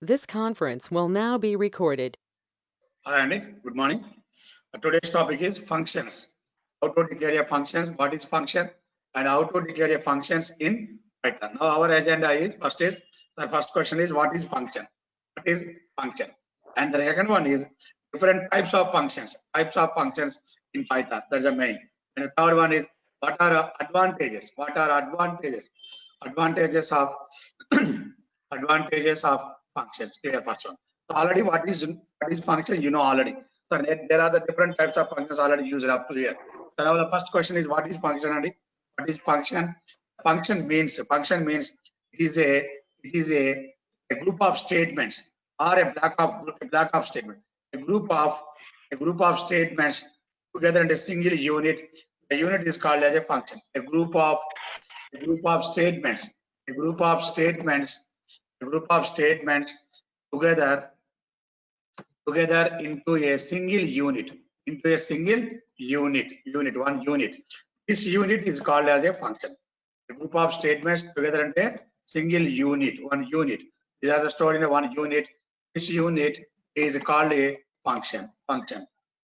This conference will now be recorded. Hi Andy, good morning. Today's topic is functions. How to declare a functions, what is function, and how to declare a functions in Python. Now our agenda is the first question is what is function? What is function? And the second one is different types of functions in Python. That's the main. And the third one is what are advantages? What are advantages? Advantages of advantages of functions. Clear first one. So already what is function? You know already. So there are the different types of functions already used up to here. So now the first question is what is function, Andy? What is function? Function means it is a group of statements or a block of statement. A group of statements together in a single unit. The unit is called as a function. A group of statements. A group of statements. A group of statements together into a single unit, one unit. This unit is called as a function. A group of statements together into a single unit, one unit. These are stored in a one unit. This unit is called a function,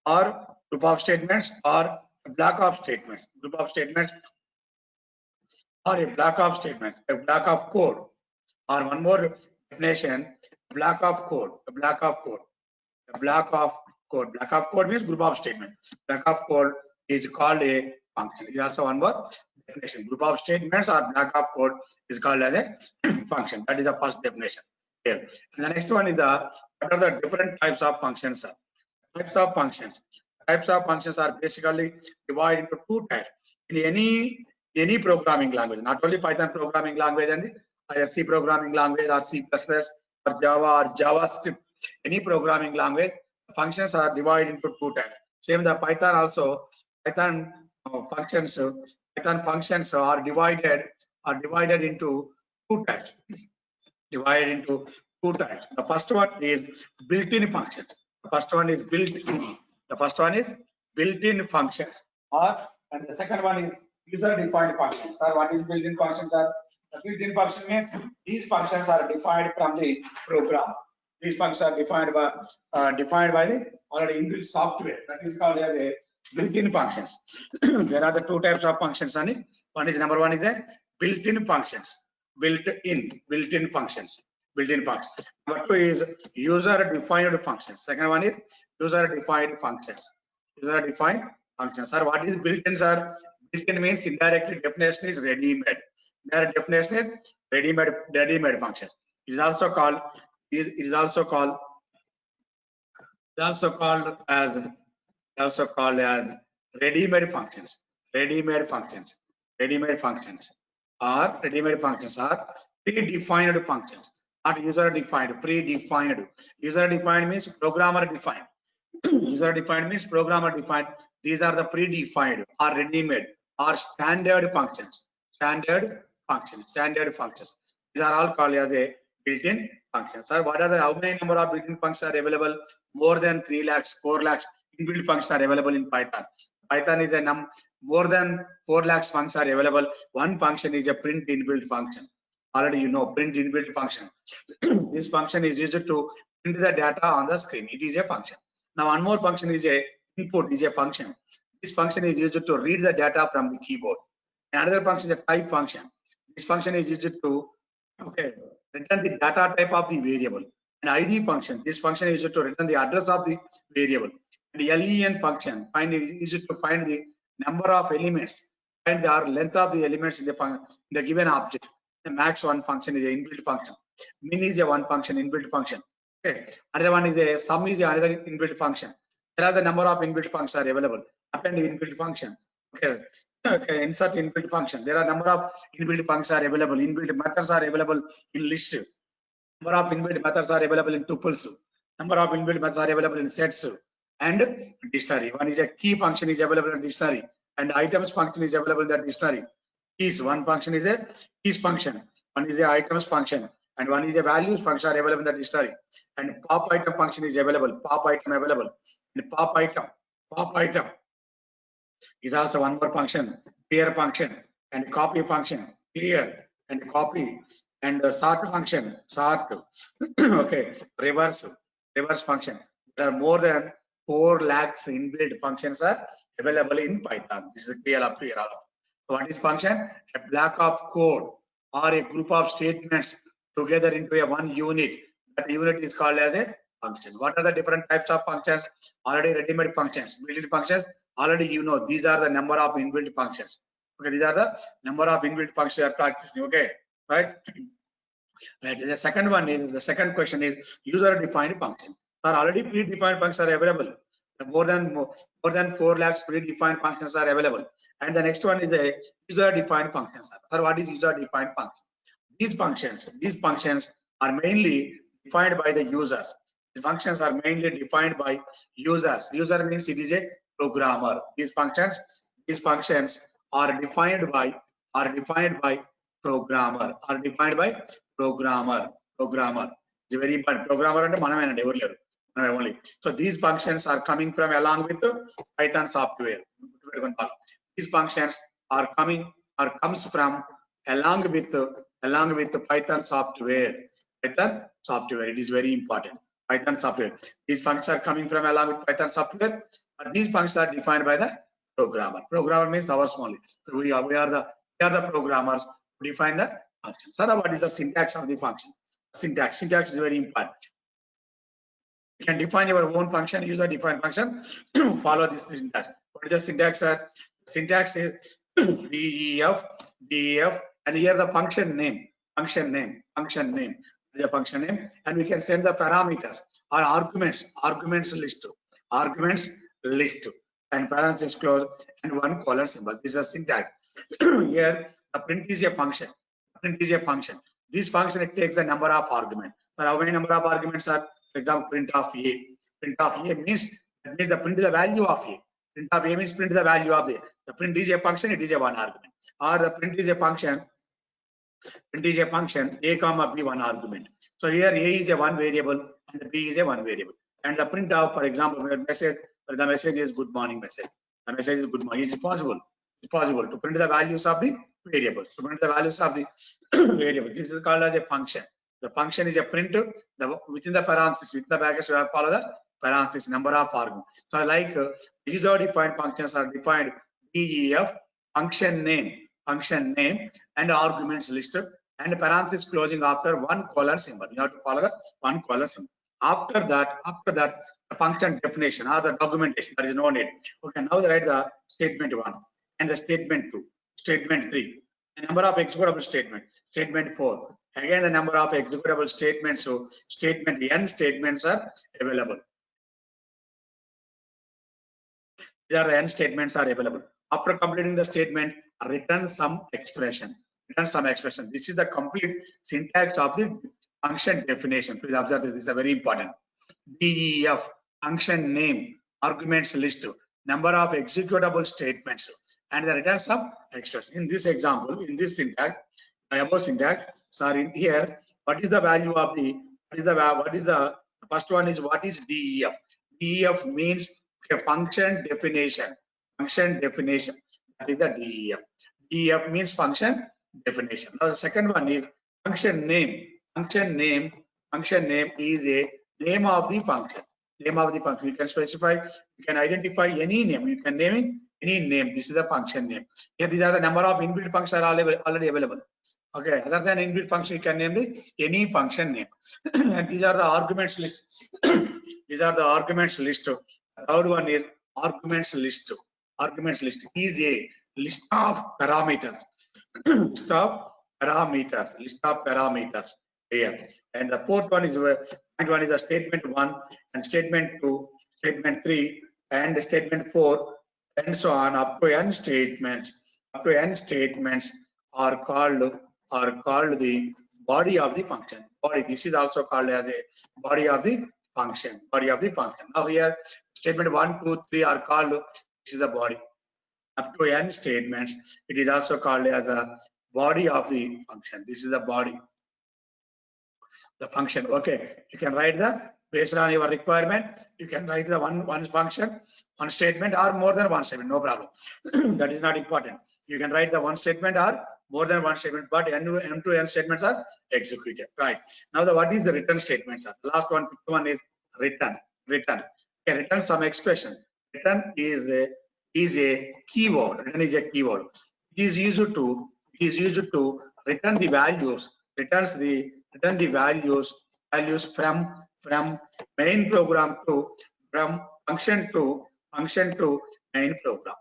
or group of statements, or a block of statements. Group of statements or a block of statements, a block of code, or one more definition, block of code, a block of code. A block of code. Block of code means group of statement. Block of code is called a function. Is also one more definition. Group of statements or block of code is called as a function. That is the first definition. Here. And the next one is what are the different types of functions? Types of functions. Types of functions are basically divided into two types. In any programming language, not only Python programming language and either C programming language or C++ or Java or JavaScript, any programming language, functions are divided into two types. Same the Python also. Python functions are divided into two types. Divided into two types. The first one is built-in functions. The first one is built-in functions. And the second one is user-defined functions. Sir, what is built-in functions? Are the built-in function means these functions are defined from the program. These functions are defined by the already inbuilt software. That is called as a built-in functions. There are the two types of functions on it. Number one is a built-in functions. Built-in functions. Number two is user-defined functions. Second one is user-defined functions. User-defined functions. Sir, what is built-in, sir? Built-in means indirectly definition is ready-made. Their definition is ready-made functions. It is also called as ready-made functions. Ready-made functions are predefined functions, not user-defined. Predefined. User-defined means programmer-defined. User-defined means programmer-defined. These are the predefined or ready-made or standard functions. Standard functions. These are all called as a built-in functions. Sir, what are how many number of built-in functions are available? More than 3 lakhs, 4 lakhs inbuilt functions are available in Python. Python is more than 4 lakhs functions are available. One function is a print inbuilt function. Already you know print inbuilt function. This function is used to print the data on the screen. It is a function. Now one more function is a input, is a function. This function is used to read the data from the keyboard. Another function is a type function. This function is used to return the data type of the variable. An ID function. This function is used to return the address of the variable. And the len function is used to find the number of elements, find the length of the elements in the given object. The max one function is an inbuilt function. Min is a one function, inbuilt function. Okay. Another one is a sum is another inbuilt function. There are the number of inbuilt functions are available. Append inbuilt function. Okay, insert inbuilt function. There are number of inbuilt functions are available. Inbuilt methods are available in list. Number of inbuilt methods are available in tuples. Number of inbuilt methods are available in sets and dictionary. One is a key function is available in dictionary, and items function is available in the dictionary. Keys, one function is a keys function, one is a items function, and one is a values function are available in the dictionary. And pop item function is available. Pop item available. And pop item is also one more function. Clear function and copy function. Clear and copy. and the sort function, sort. Okay, reverse function. There are more than 4 lakhs inbuilt functions are available in Python. This is clear up here. So what is function? A block of code or a group of statements together into a one unit. That unit is called as a function. What are the different types of functions? Already ready-made functions, built-in functions. Already you know these are the number of inbuilt functions. Okay, these are the number of inbuilt functions you are practicing. Okay, right? Right. The second one is the second question is user-defined function. Are already predefined functions are available. More than 4 lakhs predefined functions are available. And the next one is the user-defined functions. Or what is user-defined function? These functions are mainly defined by the users. The functions are mainly defined by users. User means it is a programmer. These functions are defined by programmer. Programmer. It's very important. Programmer and manamena only. So these functions are coming from along with the Python software. These functions are comes from along with the Python software. It is very important. Python software. These functions are coming from along with Python software. But these functions are defined by the programmer. Programmer means ours only. So we are the programmers who define the function. So what is the syntax of the function? Syntax is very important. You can define your own function, user defined function, follow this syntax. What is the syntax? Syntax is def, and here the function name, the function name, and we can send the parameters or arguments list, and parenthesis close, and one colon symbol. This is a syntax. Here, the print is a function. This function, it takes the number of arguments. So how many number of arguments are? For example, print of A. Print of A means the print is the value of A. Print of A means print the value of A. The print is a function, it is a one argument. Or the print is a function, A comma B one argument. So here A is a one variable and B is a one variable. And the print of, for example, the message is good morning message. The message is good morning. It is possible. It's possible to print the values of the variable. To print the values of the variable. This is called as a function. The function is a print within the parenthesis, within the brackets, we have follow the parenthesis number of arguments. So like user-defined functions are defined def, function name, and arguments listed, and parenthesis closing after one colon symbol. You have to follow the one colon symbol. After that, the function definition or the documentation, there is no need. Okay, now write the statement 1 and the statement 2, statement 3. The number of executable statement 4. Again, the number of executable statements. So statement n statements are available. These are the n statements are available. After completing the statement, return some expression. This is the complete syntax of the function definition. Please observe this is a very important. Def, function name, arguments list, number of executable statements, and the return some expression. In this example, in this syntax, above syntax, sorry, here, what is the value of the, first one is what is def? Def means a function definition. That is the def. Def means function definition. Now the second one is function name. Function name is a name of the function. You can specify, you can identify any name. You can name it any name. This is the function name. Here these are the number of inbuilt functions are already available. Okay, other than inbuilt function, you can name any function name. And these are the arguments list. These are the arguments list. The third one is arguments list. Arguments list is a list of parameters. List of parameters here. And the fourth one is the statement 1 and statement 2, statement 3, and statement 4, and so on up to n statements. Up to n statements are called the body of the function. Body. This is also called as a body of the function. Now here statement 1, 2, 3 are called. This is the body. Up to n statements, it is also called as a body of the function. This is the body. The function. Okay, you can write the based on your requirement. You can write the one function, one statement, or more than one statement. No problem. That is not important. You can write the one statement or more than one statement, but M to N statements are executed. Right. Now, what is the return statement, sir? The last one is return. Return. Okay, return some expression. Return is a keyword. Return is a keyword. It is used to return the values. Return the values from main program to from function to main program.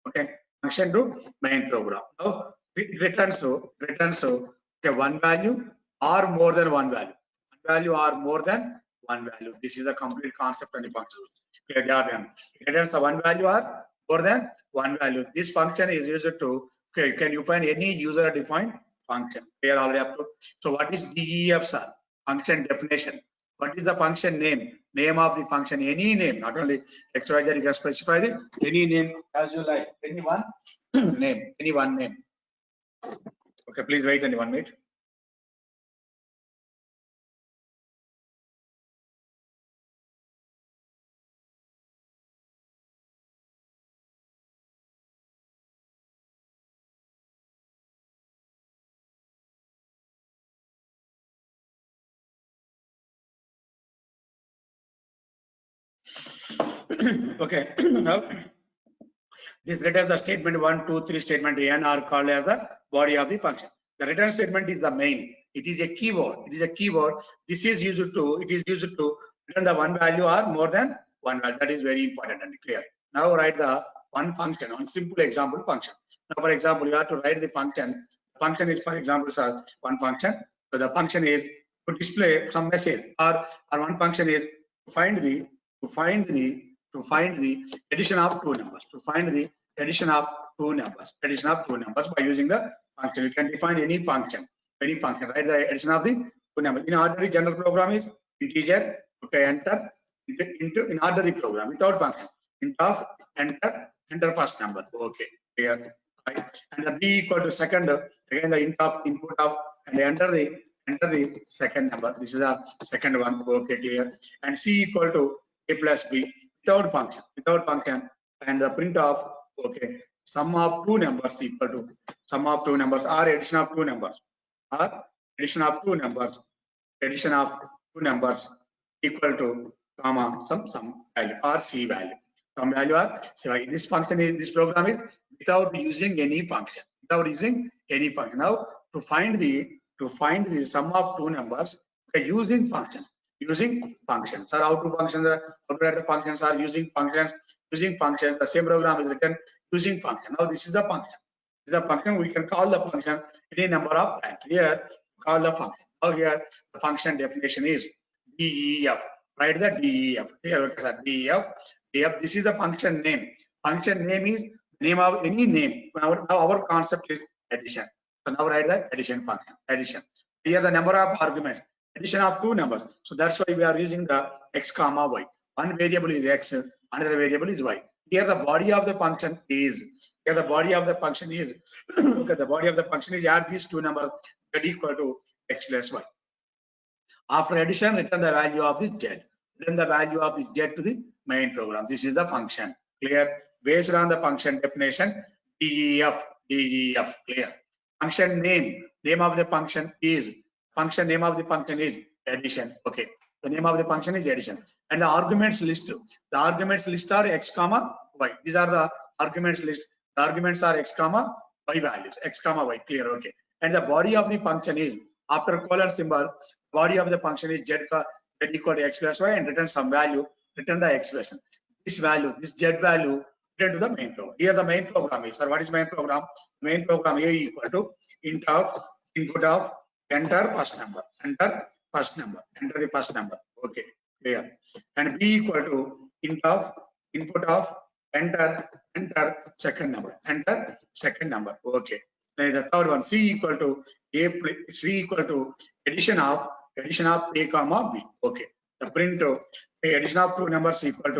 Okay, function to main program. Now it returns okay, one value or more than one value. One value or more than one value. This is the complete concept and the function. Okay, it returns a one value or more than one value. This function is used to, okay, can you find any user defined function? Here already up to. So what is DEF, sir? Function definition. What is the function name? Name of the function, any name, not only XYZ, you can specify the any name as you like, any one name, any one name. Okay, please wait only 1 minute. Okay, now this returns the statement 1, 2, 3 statement N are called as the body of the function. The return statement is the main. It is a keyword. It is a keyword. This is used to. It is used to return the one value or more than one value. That is very important and clear. Now write the one function. One simple example function. Now, for example, you have to write the function. The function is, for example, sir, one function. So the function is to display some message, or one function is to find the addition of two numbers. To find the addition of two numbers. Addition of two numbers by using the function. You can define any function. Any function. Right? The addition of the two numbers. In ordinary general program is integer. Okay, enter into in ordinary program without function. Int of enter first number. Okay, here. Right. And the b equal to second. Again the int of input of and enter the second number. This is the second one. Okay, clear. And c equal to a plus b without function. And the print of, okay, sum of two numbers equal to sum of two numbers or addition of two numbers or addition of two numbers equal to comma some value or c value. Some value or c value. This function is, this program is without using any function. Now to find the sum of two numbers, okay, using functions. Sir, how to function how to write the functions are using functions. The same program is written using function. Now this is the function. We can call the function any number of times. Here, call the function. Now here the function definition is DEF. Write the DEF. Here, okay, sir, DEF. This is the function name. Function name is name of any name. Now our concept is addition. So now write the addition function. Addition. Here the number of arguments. Addition of two numbers. So that's why we are using the x comma y. One variable is x, another variable is y. Here the body of the function is. Okay, the body of the function is add these two numbers that equal to x plus y. After addition, return the value of the z. Return the value of the z to the main program. This is the function. Clear? Based on the function definition, DEF. Clear? Function name of the function is. Function name of the function is addition. Okay, the name of the function is addition, and the arguments list. The arguments list are x comma y. These are the arguments list. The arguments are x comma y values. X comma y. Clear? Okay. And the body of the function is after colon symbol. Body of the function is z equal to x plus y and return some value. Return the expression. This value, this z value, return to the main program. Here the main program is. Sir, what is main program? Main program a equal to input of enter first number. Enter the first number. Okay, clear. And b equal to input of enter second number. Okay. Then the third one, c equal to addition of a comma b. Okay. The print of addition of two numbers equal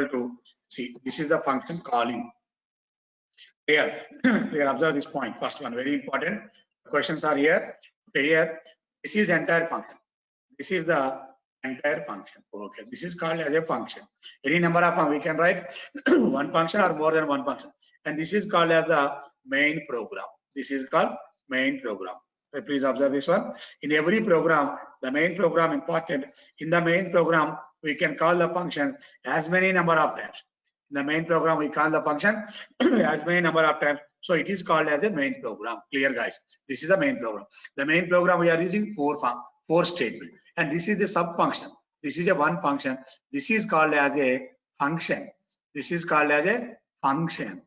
to c. This is the function calling. Clear? Observe this point. First one, very important. Questions are here. Okay, here, this is the entire function. This is the entire function. Okay, this is called as a function. Any number of we can write one function or more than one function, and this is called as the main program. This is called main program. So please observe this one. In every program, the main program important. In the main program, we can call the function as many number of times. In the main program, we call the function as many number of times. So it is called as a main program. Clear, guys? This is the main program. The main program we are using four statements, and this is the sub function. This is a one function. This is called as a function. This is called as a function.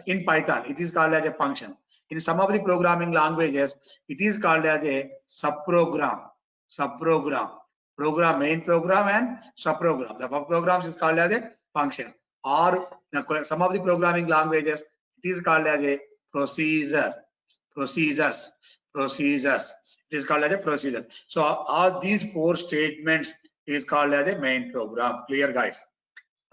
In Python, it is called as a function. In some of the programming languages, it is called as a subprogram. Subprogram. Program, main program and subprogram. The subprograms is called as a function. Or some of the programming languages, it is called as a procedure. Procedures. It is called as a procedure. So all these four statements is called as a main program. Clear, guys?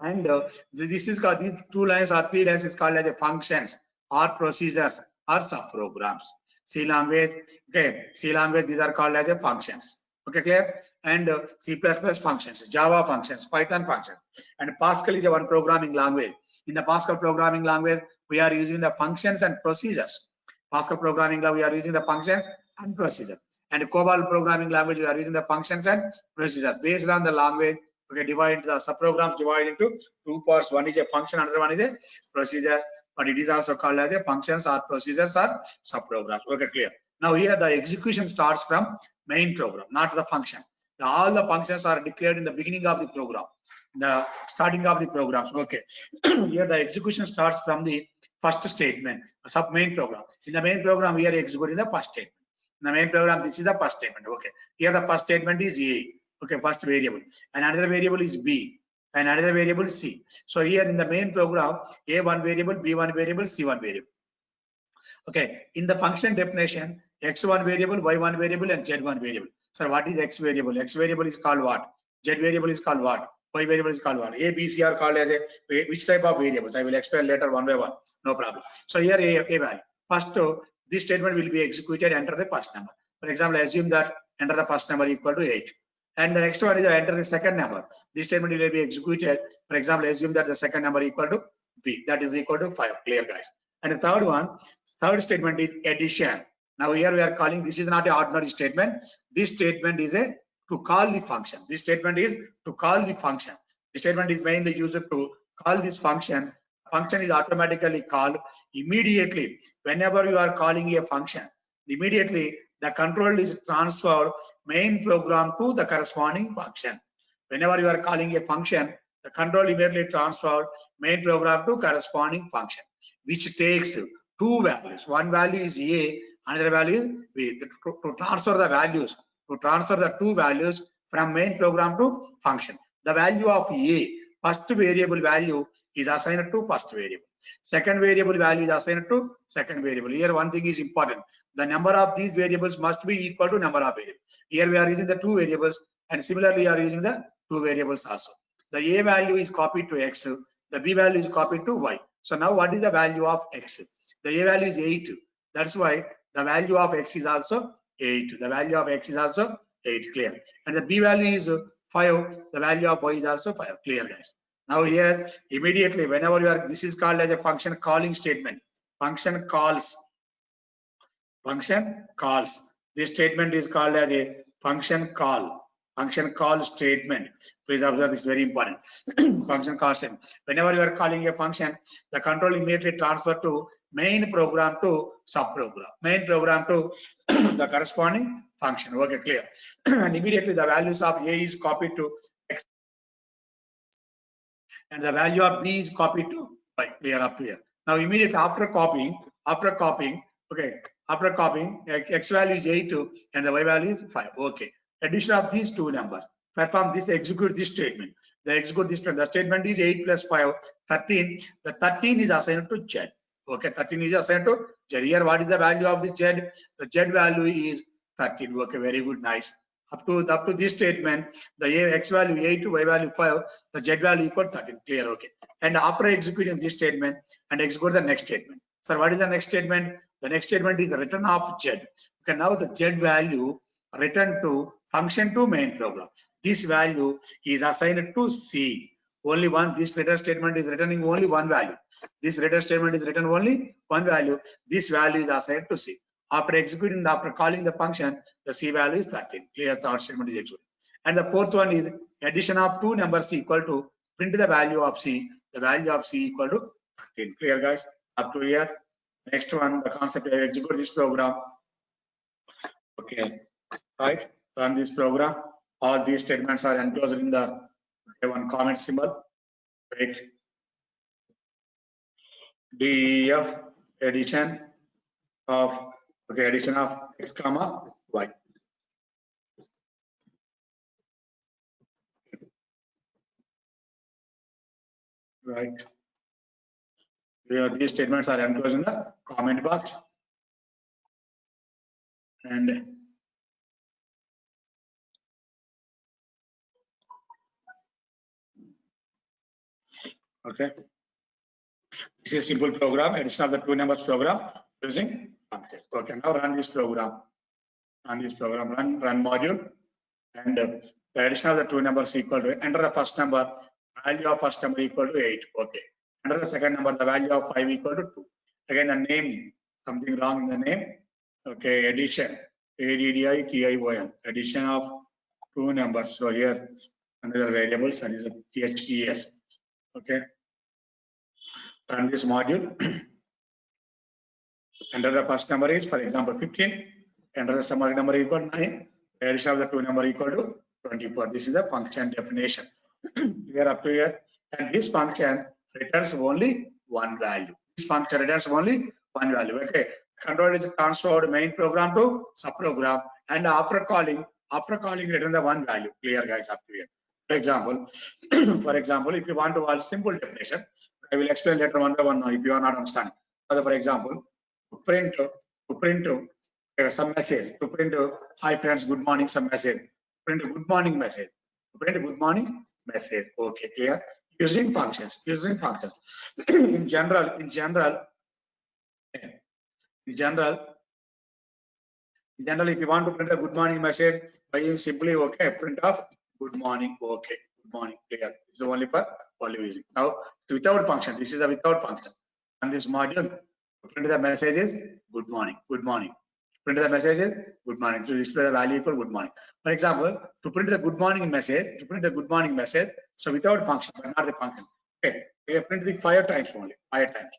And this is called, these 2 lines or 3 lines is called as a functions or procedures or subprograms. C language, okay, C language, these are called as a functions. Okay, clear? And C++ functions, Java functions, Python functions, and Pascal is a one programming language. In the Pascal programming language, we are using the functions and procedures. Pascal programming language, we are using the functions and procedures. And COBOL programming language, we are using the functions and procedures. Based on the language, okay, divide the subprograms divided into 2 parts. One is a function, another one is a procedure. But it is also called as a functions or procedures or subprograms. Okay, clear. Now here the execution starts from main program, not the function. All the functions are declared in the beginning of the program, the starting of the program. Okay, here the execution starts from the first statement, sub main program. In the main program, we are executing the first statement. In the main program, this is the first statement. Okay, here the first statement is A. Okay, first variable, and another variable is B, and another variable is C. So here in the main program, A1 variable, B1 variable, C1 variable. Okay, in the function definition, X1 variable, Y1 variable, and Z1 variable. So what is X variable? X variable is called what? Z variable is called what? Y variable is called what? A, B, C are called as a which type of variables? I will explain later one by one. No problem. So here A value. First, this statement will be executed. Enter the first number. For example, assume that enter the first number equal to 8. And the next one is enter the second number. This statement will be executed. For example, assume that the second number equal to B. That is equal to 5. Clear, guys? And the third one, third statement is addition. Now here we are calling, this is not an ordinary statement. This statement is a to call the function. This statement is to call the function. The statement is mainly used to call this function. Function is automatically called immediately. Whenever you are calling a function, immediately the control is transferred main program to the corresponding function. Whenever you are calling a function, the control immediately transferred main program to corresponding function, which takes 2 values. One value is A, another value is B. To transfer the values, to transfer the 2 values from main program to function. The value of A, first variable value is assigned to first variable. Second variable value is assigned to second variable. Here one thing is important. The number of these variables must be equal to number of variables. Here we are using the 2 variables, and similarly we are using the 2 variables also. The A value is copied to X, the B value is copied to Y. So now what is the value of X? The A value is 8. That's why the value of X is also 8. The value of X is also 8. Clear. And the B value is 5. The value of Y is also 5. Clear, guys. Now here immediately whenever you are, this is called as a function calling statement. Function calls. Function calls. This statement is called as a function call. Function call statement. Please observe, this is very important. Function call statement. Whenever you are calling a function, the control immediately transfer to main program to subprogram. Main program to the corresponding function. Okay, clear. And immediately the values of A is copied to X, and the value of B is copied to Y. Clear up here. Now immediately after copying, okay, after copying, X value is 8 and the Y value is 5. Okay. Addition of these 2 numbers. Perform this, execute this statement. The execute this statement. The statement is 8 plus 5, 13. The 13 is assigned to Z. Okay, 13 is assigned to Z. Here, what is the value of the Z? The Z value is 13. Okay, very good, nice. Up to this statement, the X value 8, Y value 5, the Z value equal 13. Clear, okay. And after executing this statement and execute the next statement. So what is the next statement? The next statement is the return of Z. Okay, now the Z value return to function to main program. This value is assigned to C. Only one, this return statement is returning only one value. This return statement is written only one value. This value is assigned to C. After calling the function, the C value is 13. Clear, third statement is executed. And the fourth one is addition of two numbers equal to print the value of C. The value of C equal to 13. Clear, guys? Up to here. Next one, the concept of execute this program. Okay, right? Run this program. All these statements are enclosed in the one comment symbol. Take DEF addition of x comma y. Right. Here these statements are enclosed in the comment box. And okay, this is a simple program, addition of the two numbers program using functions. Okay, now run this program. Run module, and the addition of the two numbers equal to, enter the first number, value of first number equal to 8. Okay, enter the second number, the value of 5 equal to 2. Again, the name, something wrong in the name. Okay, addition, ADDITION, addition of two numbers. So here another variables, that is a THES. Okay, run this module. Enter the first number is, for example, 15. Enter the summary number equal to 9. The addition of the two number equal to 24. This is the function definition. Here up to here, and this function returns only one value. This function returns only one value. Okay, control is transferred main program to subprogram, and after calling return the one value. Clear, guys? Up to here. For example, if you want to call simple definition, I will explain later one by one now if you are not understanding. For example, to print some message, to print hi friends, good morning, some message, print a good morning message, print a good morning message. Okay, clear? Using functions. in general, if you want to print a good morning message, by using simply okay, print of good morning. Okay, good morning. Clear? This is only for using. Now without function, this is a without function. And this module, print the message is good morning. Print the message is good morning. To display the value equal good morning. For example, to print the good morning message, so without function, but not the function. Okay, we have printed it 5 times only. 5 times.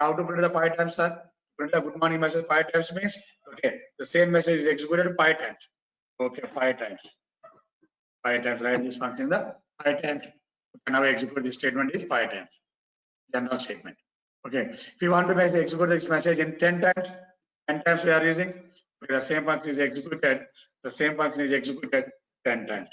How to print the 5 times, sir? Print the good morning message 5 times means, okay, the same message is executed 5 times. Okay, 5 times. 5 times. Write this function the 5 times. Okay, now execute this statement is 5 times. General statement. Okay, if you want to execute this message in 10 times, 10 times we are using, the same function is executed 10 times.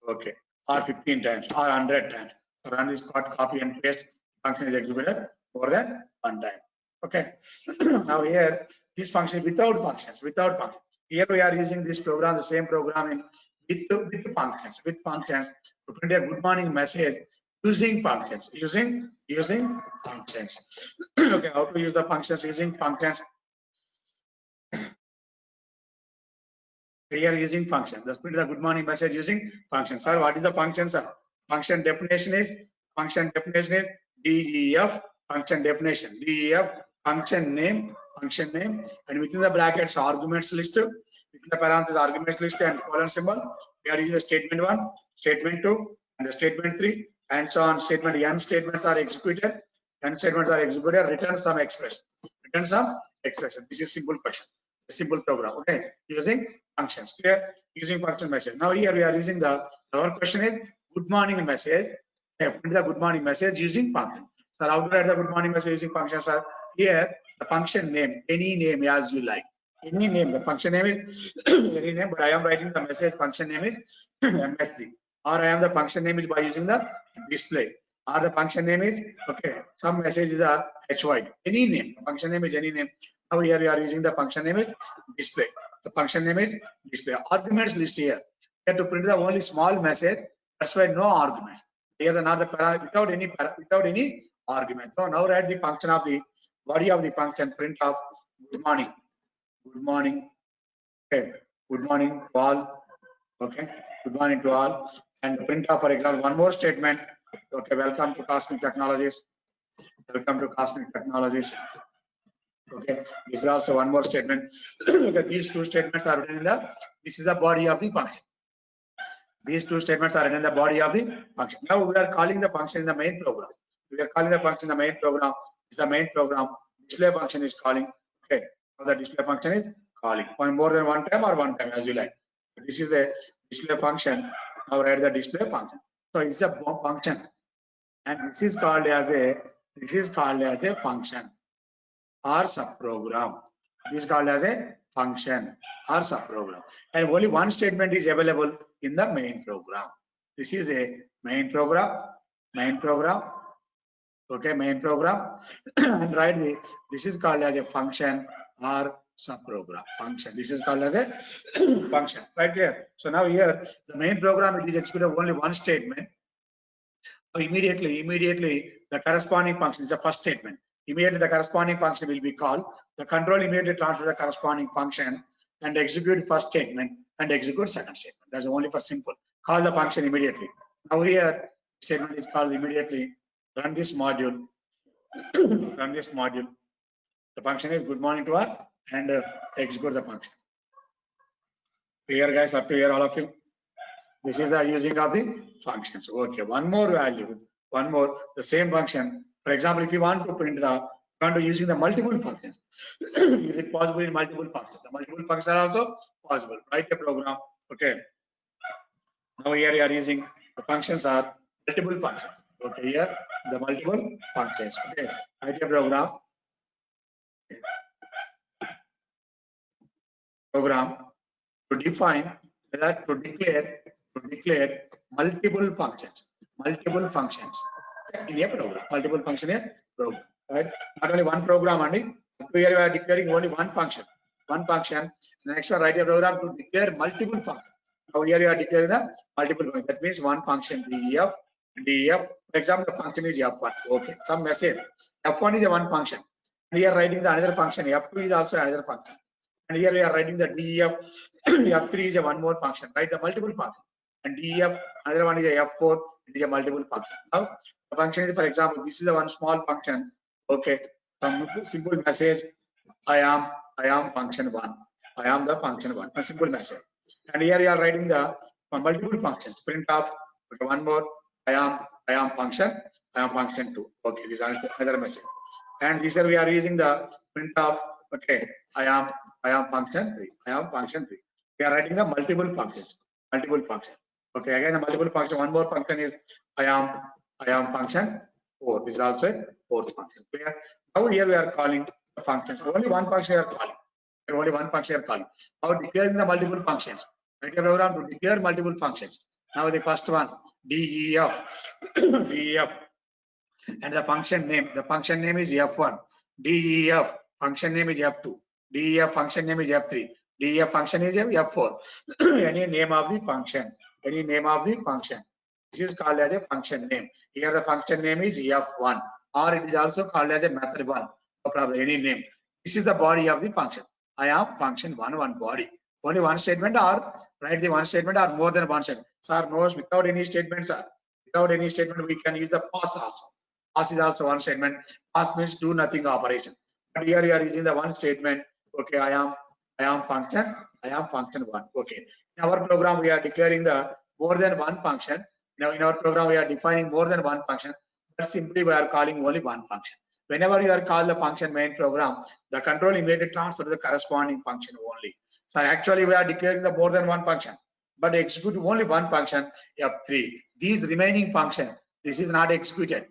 Okay, or 15 times, or 100 times. So run this copy and paste function is executed more than one time. Okay, now here this function without functions. Here we are using this program, the same program with functions to print a good morning message using functions. Okay, how to use the functions using functions? We are using function. Let's print the good morning message using function. Sir, what is the function, sir? Function definition is DEF function definition. DEF function name, and within the brackets arguments list, within the parenthesis arguments list and colon symbol. We are using the statement 1, statement 2, and the statement 3, and so on. Statement n statements are executed. Return some expression. This is simple question. A simple program. Okay, using functions. Clear? Using function message. Now here we are using our question is good morning message. Print the good morning message using function. So how to write the good morning message using functions are here. The function name, any name as you like. Any name. The function name is any name, but I am writing the message function name is MSC. Or I am the function name is by using the display. Or the function name is okay. Some messages are HY. Any name. The function name is any name. Now here we are using the function name is display. The function name is display. Arguments list here. We have to print the only small message. That's why no argument. Here the not the without any argument. So now write the function of the body of the function print of good morning. Okay. Good morning, Paul. Okay, good morning to all. And print off, for example, one more statement. Okay, welcome to Cosmic Technologies. Welcome to Cosmic Technologies. Okay, this is also one more statement. Okay, these two statements are written in the, this is the body of the function. These two statements are written in the body of the function. Now we are calling the function in the main program. We are calling the function in the main program. This is the main program. Display function is calling. Okay, now the display function is calling. More than one time or one time as you like. This is the display function. Now write the display function. So it's a function, and this is called as a function or subprogram. This is called as a function or subprogram, and only one statement is available in the main program. This is a main program. Okay, main program. And write this is called as a function or subprogram. Function. This is called as a function. Right there. So now here the main program, it is executed only one statement. So immediately the corresponding function is the first statement. Immediately the corresponding function will be called. The control immediately transfer the corresponding function and execute first statement and execute second statement. That's only for simple. Call the function immediately. Now here statement is called immediately. Run this module. Run this module. The function is good morning to all, and execute the function. Clear, guys? Up to here, all of you. This is the using of the functions. Okay, one more value, one more, the same function. For example, if you want to print using the multiple functions, is it possible in multiple functions? The multiple functions are also possible. Write a program. Okay. Now here you are using the functions are multiple functions. Okay, here the multiple functions. Okay, write a program. To define that, to declare multiple functions in a program. Multiple function in a program, right? Not only one program only. Here you are declaring only one function. The next one, write a program to declare multiple functions. Now here you are declaring the multiple functions. That means one function def. For example, the function is f1. Okay, some message. F1 is a one function. Here writing the another function. F2 is also another function. And here we are writing the def. F3 is a one more function, right? The multiple function. And def, another one is a f4, it is a multiple function. Now the function is, for example, this is a one small function. Okay, some simple message. I am function one. I am the function one. A simple message. And here we are writing the multiple functions. Print off. Okay, one more. I am function. I am function two. Okay, this is another message. And this we are using the print of. Okay, I am function three. I am function three. We are writing the multiple functions. Okay, again the multiple function. One more function is I am function four. This is also a fourth function. Clear? Now here we are calling the functions. Only one function we are calling. Only one function we are calling. Now declaring the multiple functions. Write a program to declare multiple functions. Now the first one def. And the function name is f1. Def function name is f2. Def function name is f3. Def function is f4. Any name of the function. This is called as a function name. Here the function name is f1, or it is also called as a method one. No problem. Any name. This is the body of the function. I am function one body. Only one statement, or write the one statement or more than one statement. Sir knows without any statement, sir. Without any statement, we can use the pass also. Pass is also one statement. Pass means do nothing operation. But here you are using the one statement. Okay, I am function one. Okay. In our program, we are declaring the more than one function. Now in our program, we are defining more than one function, but simply we are calling only one function. Whenever you are called the function main program, the control immediately transfer to the corresponding function only. So actually we are declaring the more than one function, but execute only one function, F3. These remaining function, this is not executed.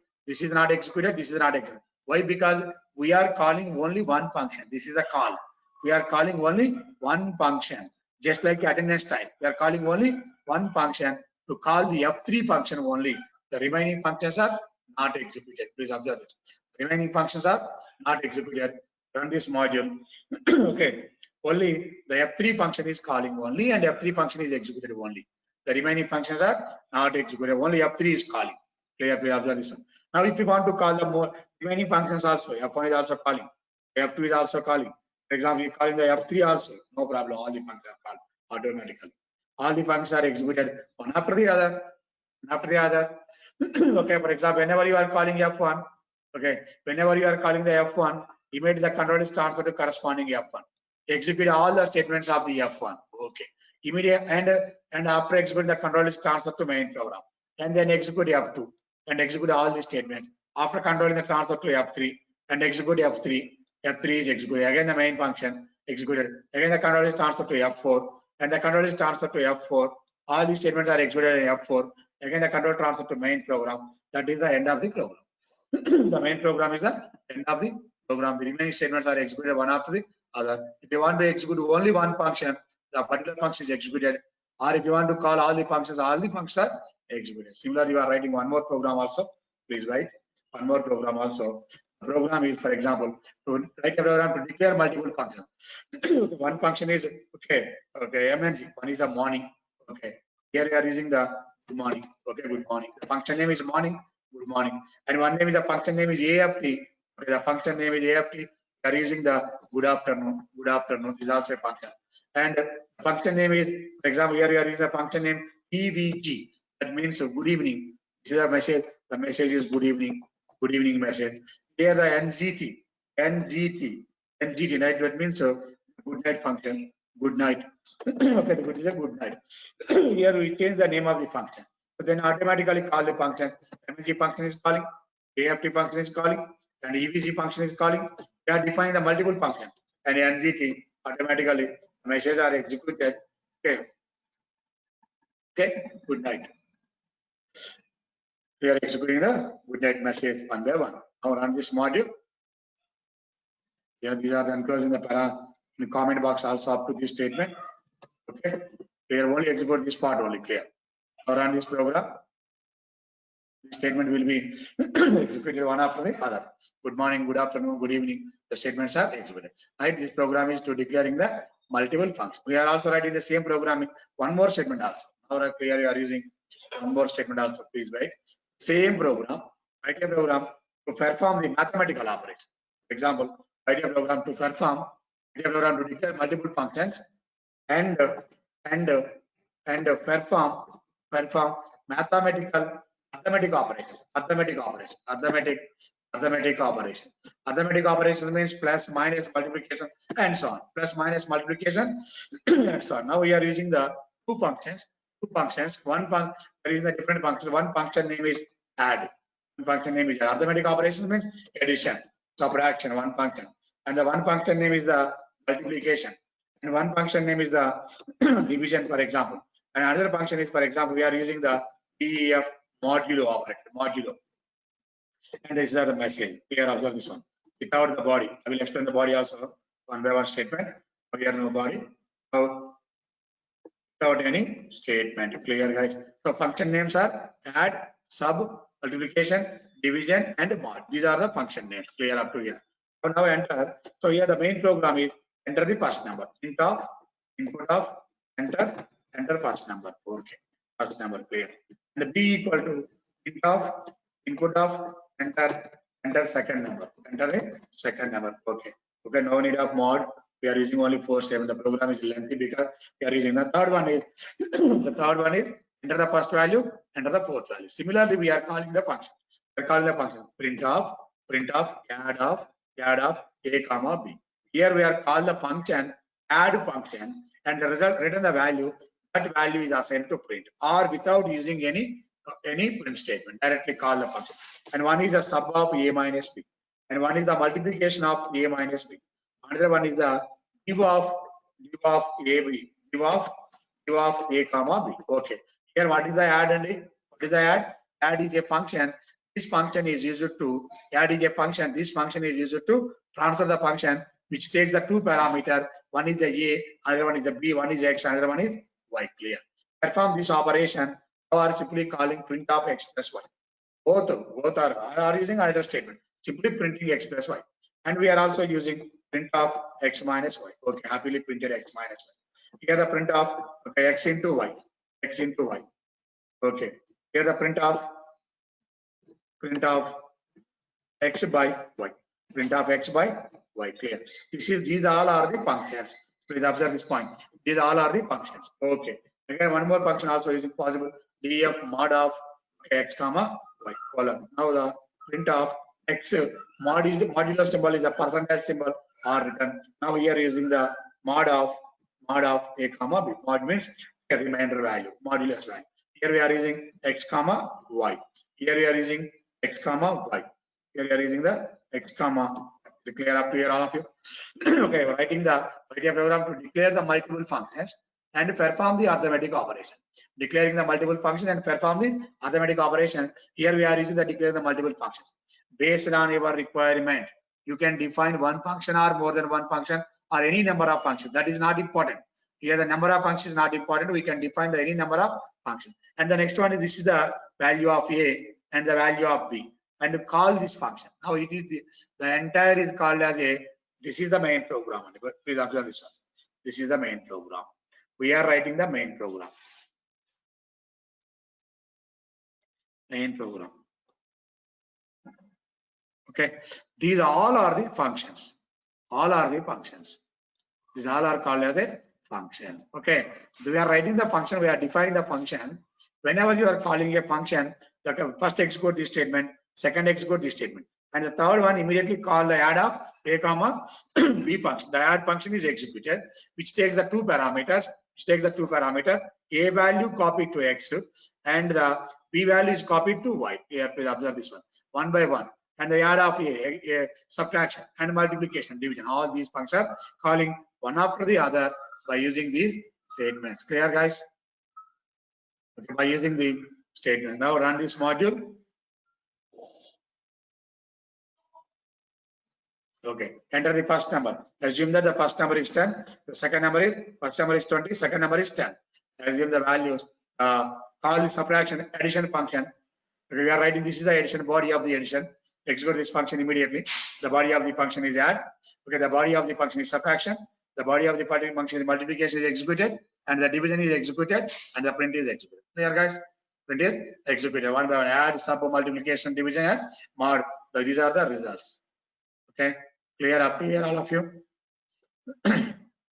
Why? Because we are calling only one function. This is a call. We are calling only one function. Just like attendance type, we are calling only one function to call the F3 function only. The remaining functions are not executed. Please observe it. Remaining functions are not executed. Run this module. Okay. Only the F3 function is calling only, and F3 function is executed only. The remaining functions are not executed. Only F3 is calling. Clear? Please observe this one. Now, if you want to call the more remaining functions also, F1 is also calling. F2 is also calling. For example, you calling the F3 also. No problem. All the functions are called automatically. All the functions are executed one after the other, one after the other. Okay, for example, whenever you are calling F1, okay, whenever you are calling the F1, immediately the control is transferred to corresponding F1. Execute all the statements of the F1. Okay, immediate and after executing the control is transferred to main program, and then execute F2 and execute all the statements. After controlling the transfer to F3 and execute F3, F3 is executed. Again the main function executed. Again the control is transferred to F4 and the control is transferred to F4. All these statements are executed in F4. Again the control transfer to main program. That is the end of the program. The main program is the end of the program. The remaining statements are executed one after the other. If you want to execute only one function, the particular function is executed. Or if you want to call all the functions are executed. Similarly, you are writing one more program also. Please write one more program also. The program is, for example, to write a program to declare multiple functions. One function is MNC. One is the morning. Okay, here we are using the good morning. Okay, good morning. The function name is morning. Good morning. And one name is the function name is AFT. Okay, the function name is AFT. We are using the good afternoon. Good afternoon is also a function. And the function name is, for example, here we are using the function name EVG. That means good evening. This is a message. The message is good evening message. Here the NGT, night. That means good night function. Good night. Okay, the good is a good night. Here we change the name of the function. So then automatically call the function. MNC function is calling, AFT function is calling, and EVC function is calling. We are defining the multiple function, and NGT automatically messages are executed. Okay. Okay. Good night. We are executing the good night message one by one. Now run this module. Here these are the enclosing the in the comment box also up to this statement. Okay. We are only execute this part only, clear. Now run this program. The statement will be executed one after the other. Good morning, good afternoon, good evening. The statements are executed. Right. This program is to declaring the multiple functions. We are also writing the same programming. One more statement also. Now clear, you are using one more statement also. Please write. Same program, write a program to perform the mathematical operation. For example, write a program to perform, write a program to declare multiple functions and perform arithmetic operations. Arithmetic operation means plus, minus, multiplication, and so on. Plus, minus, multiplication, and so on. Now we are using the two functions. One function, there is a different function. One function name is add. One function name is arithmetic operations means addition, subtraction, one function. And the one function name is the multiplication. And one function name is the division, for example. And another function is, for example, we are using the DEF modulo operator, modulo. And this is the message. Here, observe this one. Without the body, I will explain the body also one by one statement. Here, no body. So, without any statement, clear, guys. So function names are add, sub, multiplication, division, and mod. These are the function names. Clear up to here. So now enter. So here the main program is enter the first number. Input of enter first number. Okay, first number clear. And the B equal to input of enter second number. Enter a second number. Okay. Okay. No need of mod. We are using only 4 7. The program is lengthy because we are using the third one is enter the first value, enter the fourth value. Similarly, we are calling the function. We are calling the function print of add of a comma b. Here we are called the function add function, and the result return the value. That value is assigned to print or without using any print statement. Directly call the function. And one is the sub of a minus b, and one is the multiplication of a minus b. Another one is the give of a comma b. Okay. Here what is the add and what is the add? Add is a function. This function is used to add is a function. This function is used to transfer the function which takes the two parameter. One is the a, another one is the b. One is x, another one is y. Clear. Perform this operation. You are simply calling print of x plus y. Both are using another statement. Simply printing x plus y. And we are also using print of x minus y. Okay, happily printed x minus y. Here the print of x into y. Okay. Here the print of x by y. Print of x by y. Clear. These all are the functions. Please observe this point. These all are the functions. Okay. Again, one more function also is possible. df mod of x comma y colon. Now the print of x modulo symbol is a percentage symbol or written. Now here using the mod of a comma b. Mod means a remainder value, modulus value. Here we are using x comma y. Here we are using x comma y. Here we are using the x comma. Is it clear up to here, all of you? Okay, writing a program to declare the multiple functions and perform the arithmetic operation. Declaring the multiple functions and perform the arithmetic operation. Here we are using the declare the multiple functions. Based on your requirement, you can define one function or more than one function or any number of functions. That is not important. Here the number of functions is not important. We can define the any number of functions. And the next one is this is the value of A and the value of B. And to call this function. Now it is the entire is called as a, this is the main program. Please observe this one. This is the main program. We are writing the main program. Main program. Okay. These all are the functions. All are the functions. These all are called as a function. Okay. We are writing the function. We are defining the function. Whenever you are calling a function, the first execute this statement, second execute this statement, and the third one immediately call the add of a comma b function. The add function is executed, which takes the two parameters. A value copied to x and the b value is copied to y. You have to observe this one by one. And the add of a subtraction and multiplication, division. All these functions are calling one after the other by using these statements. Clear, guys? Okay, by using the statement. Now run this module. Okay, enter the first number. Assume that the first number is 10. The second number is, first number is 20. Second number is 10. Assume the values. Call the subtraction addition function. We are writing this is the addition body of the addition. Execute this function immediately. The body of the function is add. Okay, the body of the function is subtraction. The body of the function is multiplication is executed, and the division is executed, and the print is executed. Clear, guys? Print is executed. One by one. Add, sub, multiplication, division, and mod. So these are the results. Okay, clear up here, all of you?